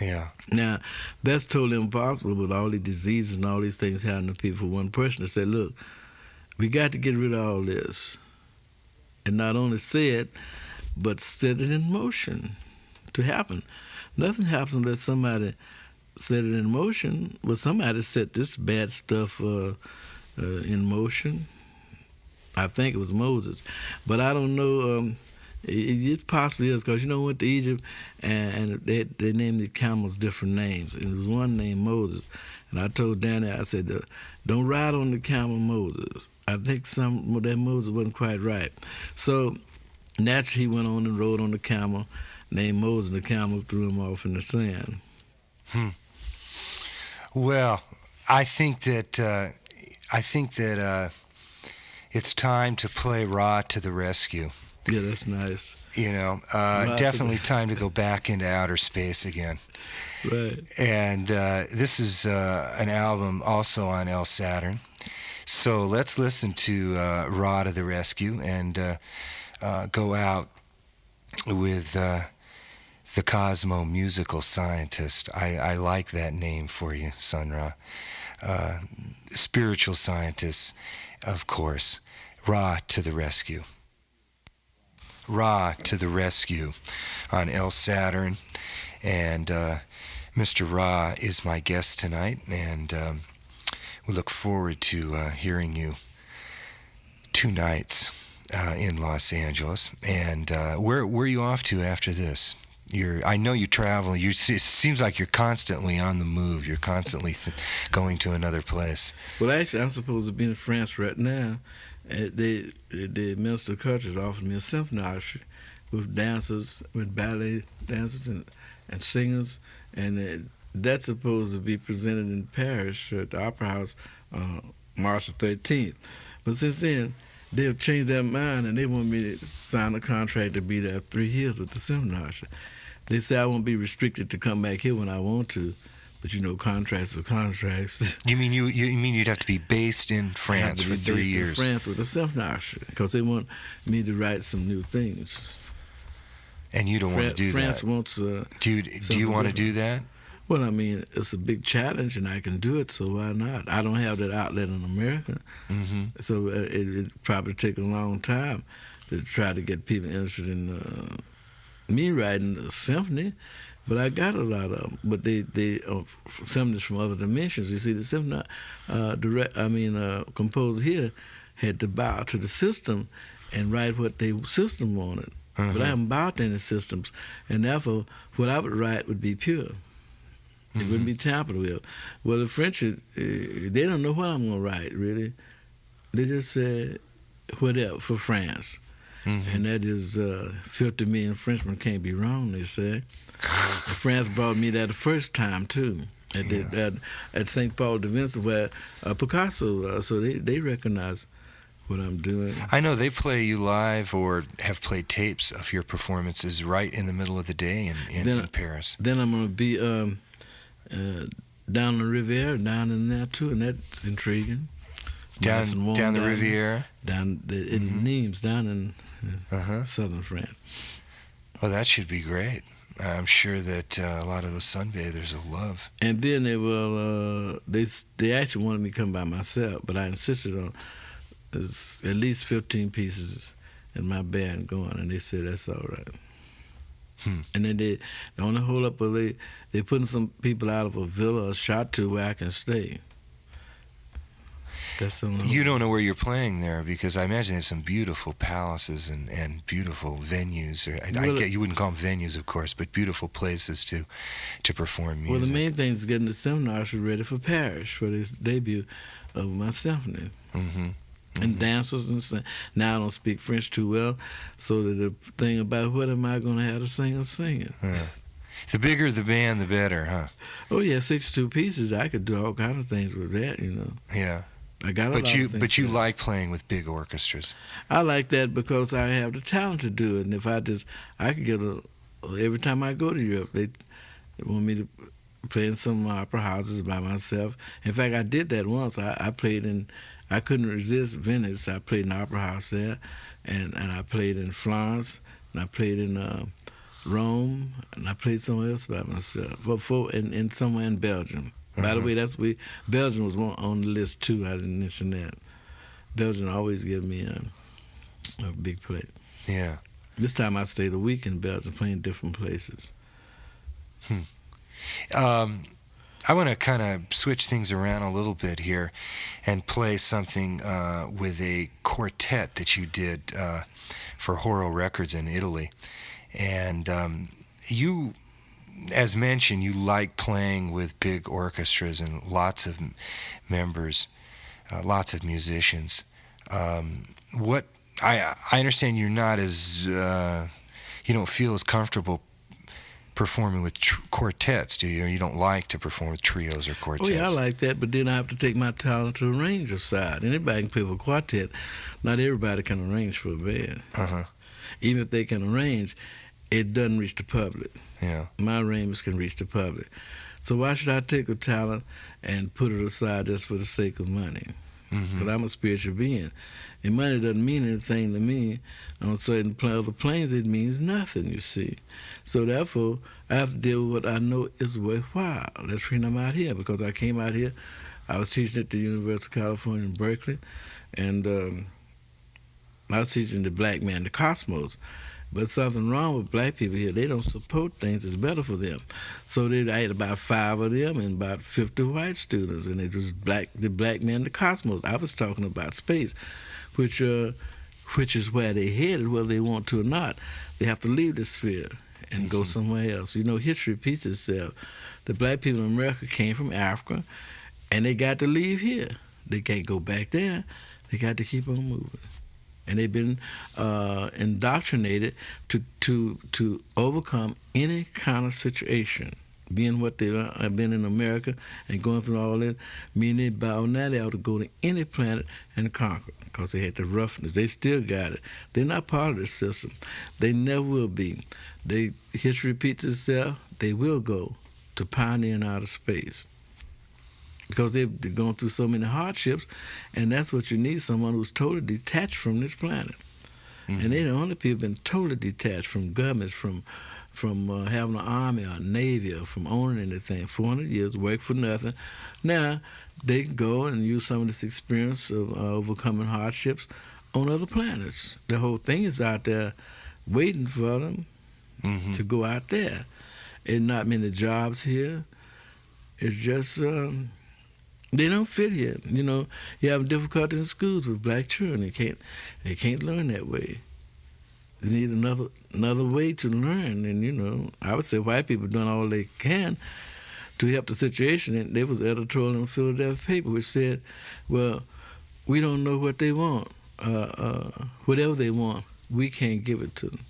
Yeah. Now, that's totally impossible with all these diseases and all these things happening to people for one person to say, look, we got to get rid of all this. And not only say it, but set it in motion to happen. Nothing happens unless somebody set it in motion. Well, somebody set this bad stuff in motion. I think it was Moses. But I don't know. It possibly is, because you know, went to Egypt and they named the camels different names. And there was one named Moses. And I told Danny, I said, don't ride on the camel Moses. I think some of that Moses wasn't quite right. So naturally he went on and rode on the camel named Moses, and the camel threw him off in the sand. Well, I think that it's time to play Ra to the Rescue. Yeah, that's nice. You know, definitely time to go back into outer space again. Right. And this is an album also on El Saturn. So let's listen to Ra to the Rescue and go out with the Cosmo Musical Scientist. I like that name for you, Sun Ra. Spiritual scientist, of course. Ra to the Rescue. Ra to the Rescue on El Saturn. And Mr. Ra is my guest tonight, and we look forward to hearing you 2 nights in Los Angeles. And where are you off to after this? I know you travel. It seems like you're constantly on the move. You're constantly going to another place. Well, actually, I'm supposed to be in France right now. The Minister of Culture has offered me a symphony orchestra with dancers, with ballet dancers and singers, and that's supposed to be presented in Paris at the Opera House March the 13th. But since then, they've changed their mind, and they want me to sign a contract to be there 3 years with the symphony orchestra. They say I won't be restricted to come back here when I want to, But contracts are contracts. You mean you'd have to be based in France for 3 years? In France with a symphony orchestra because they want me to write some new things. And you don't want to do France that. wants. Do you want to do that? Well, I mean, it's a big challenge, and I can do it. So why not? I don't have that outlet in America, so it probably take a long time to try to get people interested in me writing a symphony. But I got a lot of them. But they symphonies from other dimensions. You see, the symphony composer here had to bow to the system and write what the system wanted. But I haven't bowed to any systems, and therefore, what I would write would be pure. It wouldn't be tampered with. Well, the French, they don't know what I'm going to write, really. They just say, whatever, for France. And that is 50 million Frenchmen can't be wrong, they say. France brought me that the first time, too, at St. Paul de Vincent, where Picasso, so they recognize what I'm doing. I know they play you live or have played tapes of your performances right in the middle of the day in Paris. Then I'm going to be down the Riviera, down in there, too, and that's intriguing. Down the Riviera? Down in Nimes, down in southern France. Oh, that should be great. I'm sure that a lot of the sunbathers will love. And then they will. They actually wanted me to come by myself, but I insisted on there's at least 15 pieces in my band going, and they said that's all right. And then they on the whole up, they putting some people out of a villa or chateau where I can stay. That's on the You don't know where you're playing there because I imagine they have some beautiful palaces and beautiful venues. You wouldn't call them venues, of course, but beautiful places to perform music. Well, the main thing is getting the symphony orchestra ready for Paris for this debut of my symphony. And dancers and stuff. Now I don't speak French too well, so the thing about what am I going to have to sing or singing? The bigger the band, the better, huh? Oh yeah, 62 pieces. I could do all kind of things with that, Yeah. I got a lot of things. But you like playing with big orchestras. I like that because I have the talent to do it, and if I could get every time I go to Europe, they want me to play in some opera houses by myself. In fact, I did that once. I played in. I couldn't resist Venice. I played in the opera house there, and I played in Florence, and I played in Rome, and I played somewhere else by myself. And somewhere in Belgium. By the way, Belgium was on the list too. I didn't mention that. Belgium always give me a big play. Yeah. This time I stayed a week in Belgium, playing different places. I want to kind of switch things around a little bit here and play something with a quartet that you did for Horo Records in Italy. And you, as mentioned, you like playing with big orchestras and lots of members, lots of musicians. What I understand you're not as, you don't feel as comfortable performing with quartets, do you? Or you don't like to perform with trios or quartets? Oh, yeah, I like that, but then I have to take my talent to the arranger side. Anybody can play with a quartet. Not everybody can arrange for a band. Even if they can arrange, it doesn't reach the public. Yeah. My arrangements can reach the public. So why should I take a talent and put it aside just for the sake of money? Because I'm a spiritual being. And money doesn't mean anything to me. On certain other planes, it means nothing, you see. So therefore, I have to deal with what I know is worthwhile. That's the reason I'm out here, because I came out here. I was teaching at the University of California in Berkeley, and I was teaching the black man, the cosmos. But something wrong with black people here. They don't support things that's better for them. So I had about 5 of them and about 50 white students, and it was the black man, the cosmos. I was talking about space, which is where they headed, whether they want to or not. They have to leave the sphere and go somewhere else. History repeats itself. The black people in America came from Africa, and they got to leave here. They can't go back there. They got to keep on moving. And they've been indoctrinated to overcome any kind of situation. Being what they have been in America and going through all that, meaning by now they ought to go to any planet and conquer, because they had the roughness. They still got it. They're not part of the system. They never will be. History repeats itself. They will go. to pioneer in outer space. Because they've gone through so many hardships, and that's what you need, someone who's totally detached from this planet. Mm-hmm. And they're the only people been totally detached from governments, from having an army or a navy, or from owning anything. 400 years, work for nothing. Now, they can go and use some of this experience of overcoming hardships on other planets. The whole thing is out there waiting for them to go out there. There's not many jobs here. It's just they don't fit here. You know, you have difficulty in schools with black children. They can't learn that way. They need another way to learn. And, you know, I would say white people doing all they can to help the situation. And there was an editorial in the Philadelphia paper which said, well, we don't know what they want. Whatever they want, we can't give it to them.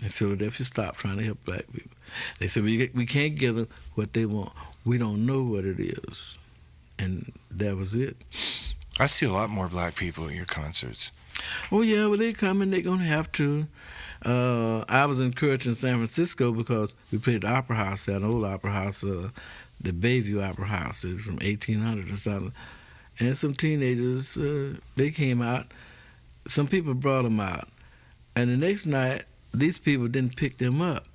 And Philadelphia stopped trying to help black people. They said, we can't give them what they want. We don't know what it is. And that was it. I see a lot more black people at your concerts. Oh, yeah, well, they come and they're going to have to. I was encouraged in San Francisco because we played the Opera House there, an old Opera House, the Bayview Opera House. It was from 1800 or something. And some teenagers, they came out. Some people brought them out. And the next night, these people didn't pick them up.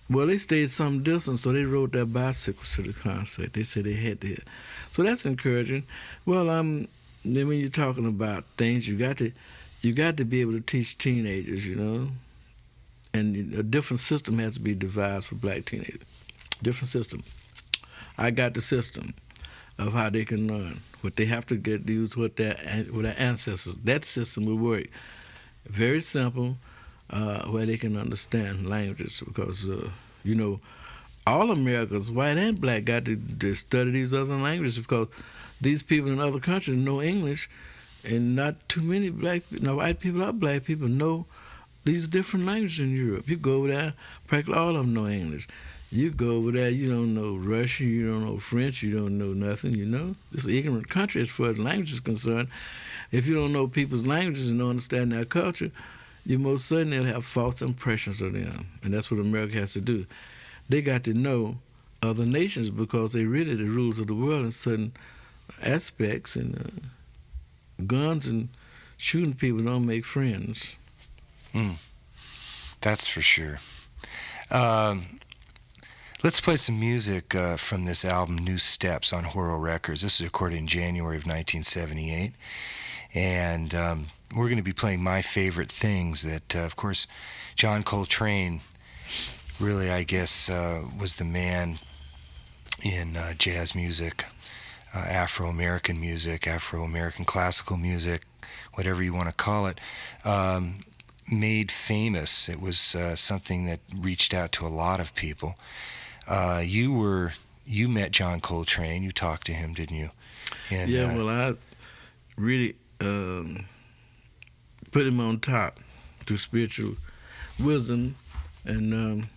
Well, they stayed some distance, so they rode their bicycles to the concert. They said they had to. So that's encouraging. Well, then when you're talking about things, you got to be able to teach teenagers, you know, and a different system has to be devised for black teenagers. Different system. I got the system of how they can learn, what they have to get to use with their ancestors. That system will work. Very simple, where they can understand languages, because you know, all Americans, white and black, got to study these other languages, because these people in other countries know English, and not too many white people or black people know these different languages in Europe. You go over there, practically all of them know English. You go over there, you don't know Russian, you don't know French, you don't know nothing, you know. It's an ignorant country as far as language is concerned. If you don't know people's languages and don't understand their culture, you most certainly will have false impressions of them. And that's what America has to do. They got to know other nations, because they really the rulers of the world in certain aspects, and guns and shooting people don't make friends. That's for sure. Let's play some music from this album, New Steps, on Whirl Records. This was recorded in January of 1978. And we're going to be playing My Favorite Things that, of course, John Coltrane really, I guess, was the man in jazz music, Afro-American music, Afro-American classical music, whatever you want to call it, made famous. It was something that reached out to a lot of people. You met John Coltrane. You talked to him, didn't you? And, yeah, well, I really put him on top through spiritual wisdom, and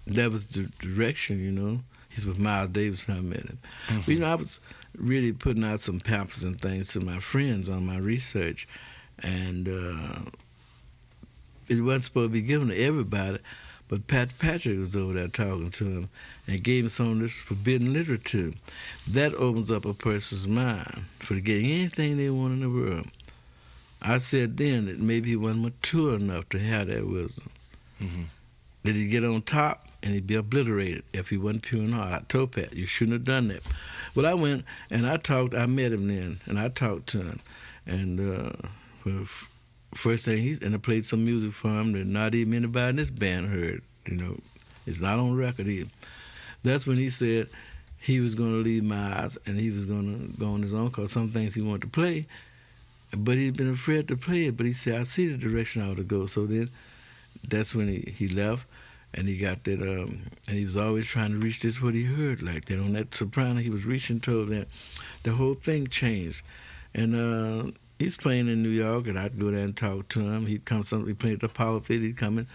that was the direction, you know. He's with Miles Davis when I met him. Mm-hmm. But, you know, I was really putting out some pamphlets and things to my friends on my research, and it wasn't supposed to be given to everybody, but Patrick was over there talking to him and gave him some of this forbidden literature. That opens up a person's mind for getting anything they want in the world. I said then that maybe he wasn't mature enough to have that wisdom. Mm-hmm. That he'd get on top and he'd be obliterated if he wasn't pure in heart. I told Pat, you shouldn't have done that. Well, I went and I met him then, and I talked to him. And first thing, and I played some music for him that not even anybody in this band heard. You know, it's not on record either. That's when he said he was going to leave Miles and he was going to go on his own, because some things he wanted to play, but he'd been afraid to play it. But he said, I see the direction I ought to go. So then that's when he left, and he got that, and he was always trying to reach this, what he heard like that. On that soprano he was reaching toward that. The whole thing changed. And he's playing in New York, and I'd go there and talk to him. He'd come, we played at the Apollo Theater, he'd come and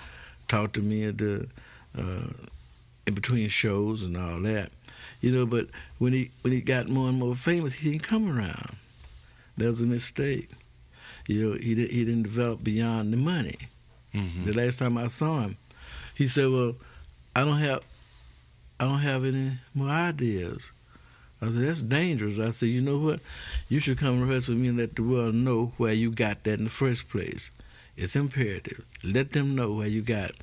talk to me at the, in between shows and all that. You know, but when he got more and more famous, he didn't come around. That was a mistake. You know, he didn't develop beyond the money. Mm-hmm. The last time I saw him, he said, well, I I don't have any more ideas. I said, that's dangerous. I said, you know what? You should come rehearse with me and let the world know where you got that in the first place. It's imperative. Let them know where you got it.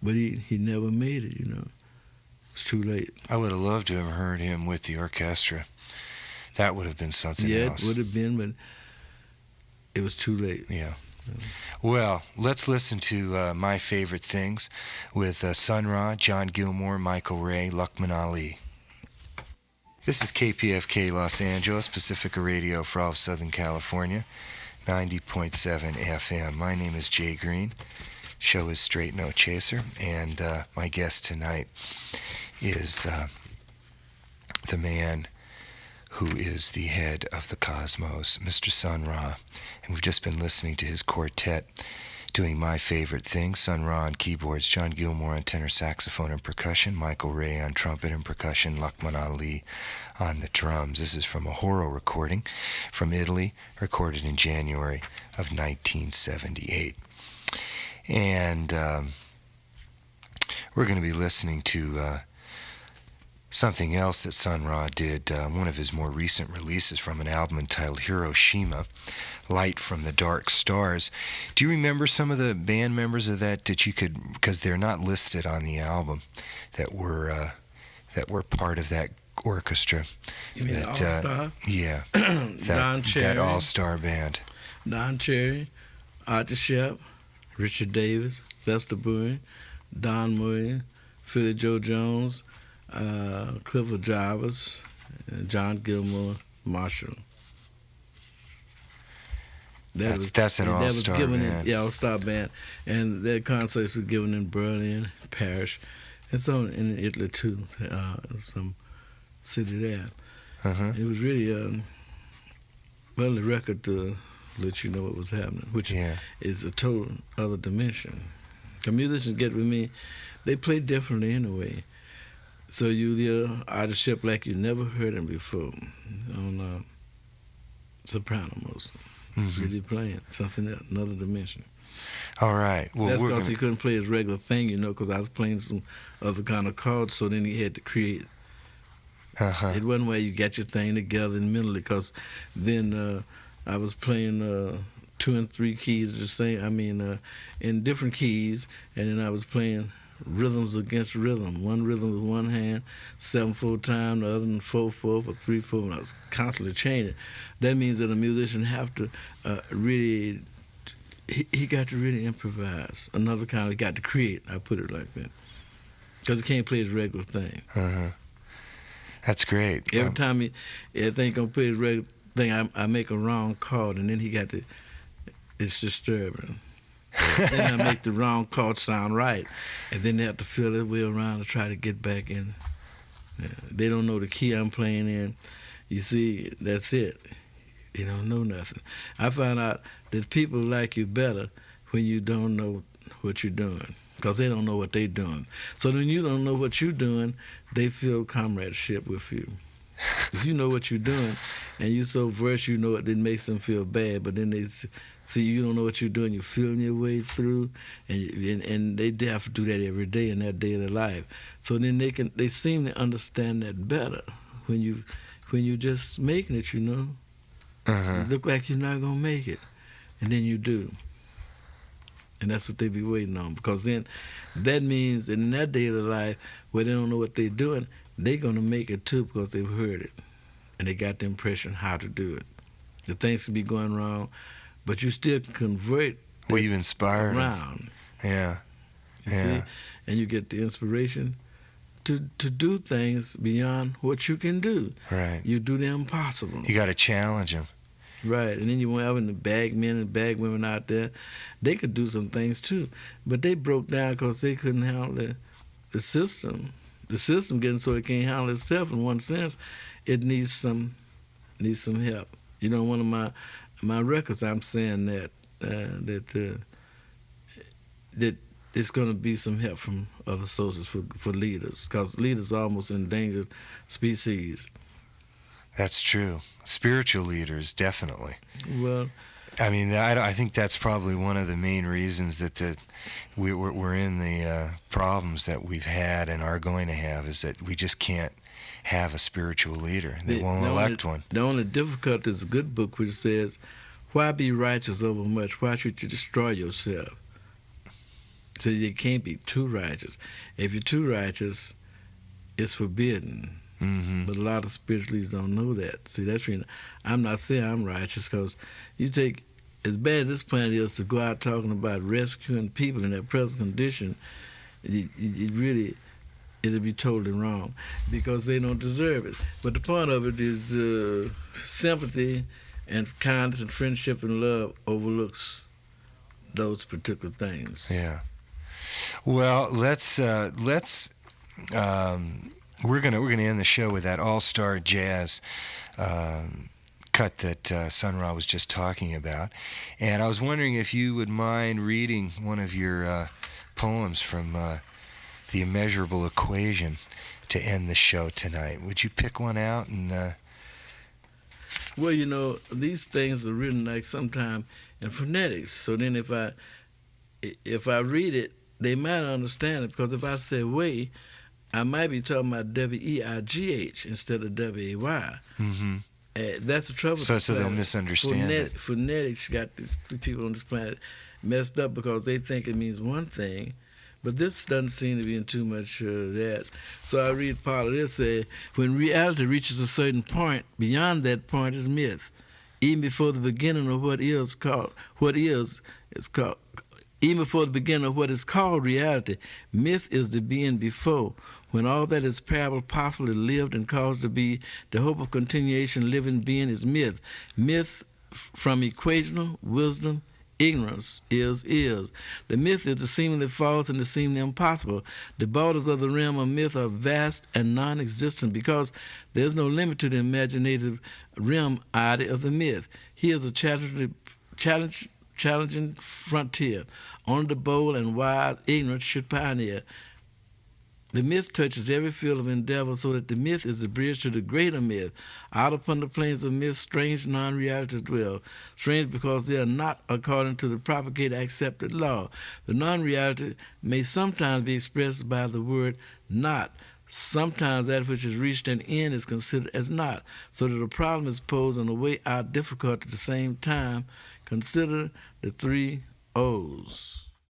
But he never made it, you know. It's too late. I would have loved to have heard him with the orchestra. That would have been something else. Yeah, it would have been, but it was too late. Yeah. Well, let's listen to My Favorite Things with Sun Ra, John Gilmore, Michael Ray, Luqman Ali. This is KPFK Los Angeles, Pacifica Radio for all of Southern California, 90.7 FM. My name is Jay Green. Show is Straight No Chaser, and my guest tonight is the man who is the head of the Cosmos, Mr. Sun Ra. And we've just been listening to his quartet doing My Favorite Things. Sun Ra on keyboards, John Gilmore on tenor saxophone and percussion, Michael Ray on trumpet and percussion, Luqman Ali on the drums. This is from a Horo recording from Italy, recorded in January of 1978. And we're going to be listening to something else that Sun Ra did, one of his more recent releases from an album entitled Hiroshima, Light from the Dark Stars. Do you remember some of the band members of that you could, because they're not listed on the album, that were part of that orchestra? You mean that, All-Star? Yeah. Don Cherry. That all-star band. Don Cherry, Archie Shepp, Richard Davis, Lester Boone, Don Moyen, Philly Joe Jones, Clifford Jarvis, John Gilmore, Marshall. That's an all-star band. Yeah, all-star band. And their concerts were given in Berlin, Paris, and some in Italy too, some city there. Uh-huh. It was really, well, the record to let you know what was happening, which is a total other dimension. The musicians get with me, they play differently anyway. So you hear Artist Shep like you never heard him before on soprano mostly. Mm-hmm. Really playing something else, another dimension. All right. Well, that's because he couldn't play his regular thing, you know, because I was playing some other kind of chords, so then he had to create. Uh-huh. It wasn't where you got your thing together mentally, because then I was playing 2 and 3 keys the same, in different keys, and then I was playing rhythms against rhythm. One rhythm with one hand, 7/4 time, the other 4/4 or 3/4, and I was constantly changing. That means that a musician have to really, he got to really improvise. Another kind, he got to create, I put it like that. Because he can't play his regular thing. Uh-huh. That's great. Every time he think gonna play his regular thing, I make a wrong chord, and then he got to, it's disturbing. Then I make the wrong chord sound right, and then they have to feel their way around to try to get back in. They don't know the key I'm playing in. You see, that's it. They don't know nothing. I found out that people like you better when you don't know what you're doing, because they don't know what they're doing. So when you don't know what you're doing, they feel comradeship with you. If you know what you're doing, and you're so versed, you know it makes them feel bad, but then they see you don't know what you're doing, you're feeling your way through, and they have to do that every day in their daily life. So then they seem to understand that better when you just making it, you know. Uh-huh. You look like you're not gonna make it, and then you do. And that's what they be waiting on, because then that means that in their daily life where they don't know what they're doing, they're gonna make it too, because they've heard it and they got the impression how to do it. The things can be going wrong, but you still convert. Well, you've inspired around. Yeah. You see? And you get the inspiration to do things beyond what you can do. Right. You do the impossible. You got to challenge them. Right, and then you went having the bag men and bag women out there. They could do some things too, but they broke down because they couldn't handle the system. The system getting so it can't handle itself. In one sense, it needs some help. You know, one of my records, I'm saying that it's going to be some help from other sources for leaders, because leaders are almost endangered species. That's true. Spiritual leaders, definitely. Well, I mean, I think that's probably one of the main reasons that we're in the problems that we've had and are going to have, is that we just can't have a spiritual leader. They won't elect one. The only difficulty is a good book which says, why be righteous over much? Why should you destroy yourself? So you can't be too righteous. If you're too righteous, it's forbidden. Mm-hmm. But a lot of spiritual leaders don't know that. See, that's reason I'm not saying I'm righteous, because you take, as bad as this planet is, to go out talking about rescuing people in their present condition, it really, it'll be totally wrong, because they don't deserve it. But the point of it is sympathy and kindness and friendship and love overlooks those particular things. Yeah. Well, we're gonna end the show with that all-star jazz cut that Sun Ra was just talking about, and I was wondering if you would mind reading one of your poems from The Immeasurable Equation to end the show tonight. Would you pick one out? And well, you know, these things are written like sometime in phonetics. So then if I read it, they might understand it, because if I say way, I might be talking about W-E-I-G-H instead of W-A-Y. mm-hmm. That's the trouble. So they'll misunderstand it. Phonetics got these people on this planet messed up, because they think it means one thing, but this doesn't seem to be in too much that. So I read part of this, say, when reality reaches a certain point, beyond that point is myth. Even before the beginning of even before the beginning of what is called reality, myth is the being before, when all that is parable possibly lived and caused to be the hope of continuation living being is myth. Myth from equational wisdom, ignorance is. The myth is the seemingly false and the seemingly impossible. The borders of the realm of myth are vast and non-existent, because there's no limit to the imaginative realm idea of the myth. Here's a challenging frontier. Only the bold and wise ignorant should pioneer. The myth touches every field of endeavor, so that the myth is the bridge to the greater myth. Out upon the plains of myth, strange non-realities dwell. Strange because they are not according to the propagated accepted law. The non-reality may sometimes be expressed by the word not. Sometimes that which has reached an end is considered as not, so that a problem is posed and a way out difficult at the same time. Consider the 3 O's.